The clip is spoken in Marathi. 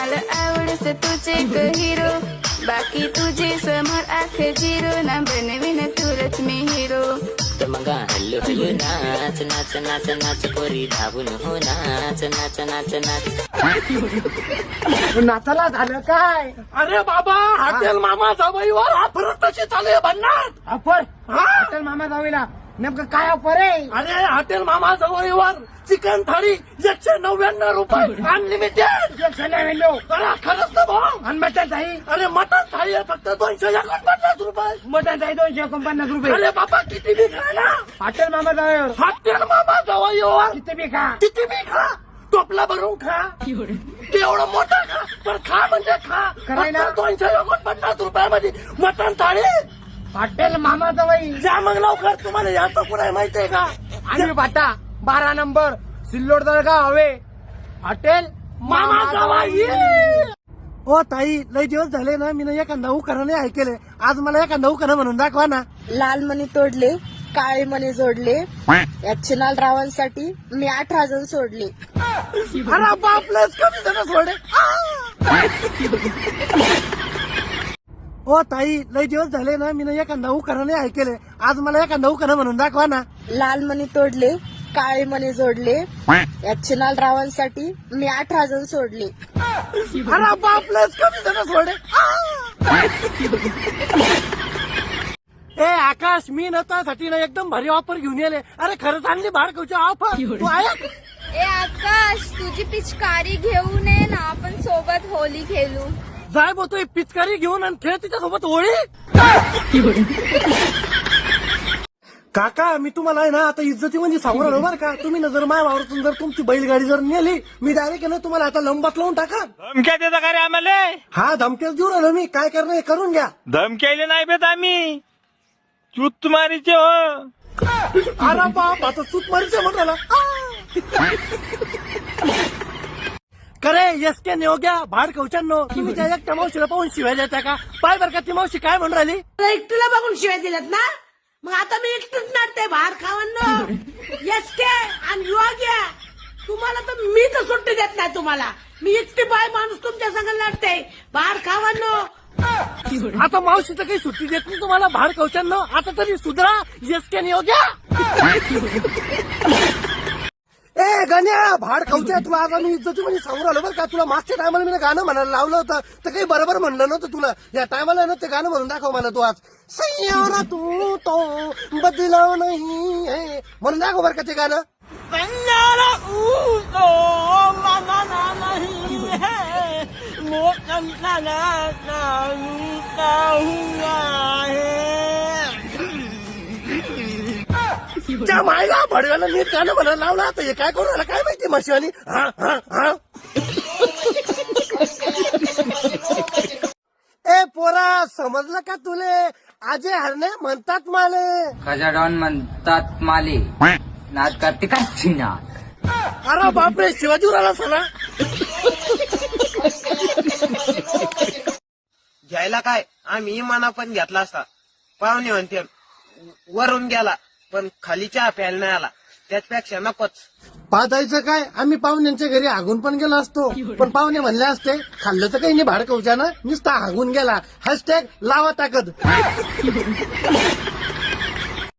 मला आवडस तुझे ग हिरो, बाकी तुझे समोर आख झिरो, ना बनवीन तुरच मी हिरो. तर मग हल्लू हल्लू नाच नाच नाच नाच पोरी धावून हो नाच नाच नाच नाच. नाचाला झालं काय? अरे बाबा हॉटेल मामा जावईवर ऑफर तशी चालू आहे भन्नाट. ऑफर? हा? हॉटेल मामा जावीला नेमकं काय ऑफर आहे? अरे हॉटेल मामा जवळीवर चिकन थाळी 199 रुपये अनलिमिटेड. 199. अरे खरंच ना भाऊ. आणि मटन थाळी? अरे मटन थाळी आहे फक्त 250 रुपये. मटन थाळी 249 रुपये. अरे बाबा किती बी खा ना. हॉटेल मामा जावीवर हॉटेल मामा जवळीवर किती बी खा. किती बी खा, टोपला भरून खा, तेवढं मोठं खा, पण खा म्हणजे खा. करायला? 249 रुपयामध्ये मटन थाळी. हॉटेल मामा जावई जा मग लवकर. तुम्हाला याचं कुठे माहितीये का? आणि बाटा 12 नंबर सिल्लोड दर्गा हवे हॉटेल मामा जावई. ओ ताई, लय दिवस झाले ना, मी ना एका नौकराने ऐकले. आज मला एका नौकरानं म्हणून दाखवा ना. लाल मणी तोडले, काळे मणी जोडले, या चिनाल रावांसाठी मी 18 जण सोडले. अरे बापलेच कमी जण सोडे. ओ ताई, लय दिवस झाले ना, मी ना एका नौकराने ऐकले. आज मला एका नौकरानं म्हणून दाखवा ना. लाल मणी तोडले, काळे मणी जोडले, या चिनाल रावांसाठी मी 18 जण सोडले. अरे बापलेच कमी जण सोडे. ए आकाश, मी ना त्यासाठी ना एकदम भारी ऑफर घेऊन येले. अरे खरं चांगली भाडकवची ऑफर तू ऐक. ए आकाश, तुझी पिचकारी घेऊन ये ना, आपण सोबत होली खेळू. जाय बो, तू पिचकारी घेऊन आणि खेळ तिच्यासोबत होळी. काका, मी तुम्हाला आहे ना आता इज्जती म्हणजे सांगू राहिलो बरं का. तुम्ही ना जर माझ्या वावरातून जर तुमची बैलगाडी जर नेली, मी डायरेक्ट ना तुम्हाला आता लंबात लावून टाका. धमक्या देता का रे आम्हाला? हा, धमक्याच देऊ राहिलो मी. काय करणं हे करून घ्या. धमक्याले नाही बेत आम्ही, चूत मारीचे हो. अरे बाप, आता चूत मारीचे म्हणाला. करे यस के नेओ घ्या भाड कवचांनो. तुम्ही त्या एकट्या मावशीला पाहून शिवाय देता का? पाय बरं का ती मावशी काय म्हणून राहिली. एकटीला बघून शिवाय दिल्यात ना, मग आता मी एकटीच नाटते बाहेर खावांनो. एसटे आणि युवा, तुम्हाला तर मी तर सुट्टी देत नाही. तुम्हाला मी इतकी बाय माणूस तुमच्या संग लढते बाहेर खावांनो. आता मावशी तर काही सुट्टी देत नाही तुम्हाला भाड कवचांनो. आता तरी सुधरा. यस के नेओ घ्या. ए गण्या, भाड कवच्या, तुला आज आम्ही इज्जती म्हणजे सांगू राहिलो बरं का. तुला मागच्या टायमाला मी गाणं म्हणायला लावलं होतं तर काही बरोबर म्हणलं नव्हतं तुला. या टायमाला ना ते गाणं म्हणून दाखव मला तू आज. सैयारा तू तो बदला नाही है म्हणून दाखव बरं का ते गाणं. त्या मायला भडव्याला नीट गाणं म्हणायला लावला. आता हे काय करू राहिला काय माहिती मशिवानी. हा हा हा. ए पोरा, समजलं का तुले? आजे हरणे म्हणतात माले. खजाडॉन म्हणतात माले, नाच करते का चिना. अरे बापरे, शिवाजी राहिला सला. घ्यायला काय, आम्ही इमाना पण घेतला असता. पाहुणे म्हणते वरून गेला पण खाली चहा प्यायला नाही आला, त्याचपेक्षा नकोच. पाहतायचं काय, आम्ही पाहुण्यांच्या घरी हागून पण गेलो असतो, पण पाहुणे म्हणले असते खाल्लं तर काही नाही भाड कवच्यानं, नुसता हागून गेला. हॅशटॅग लावा ताकद.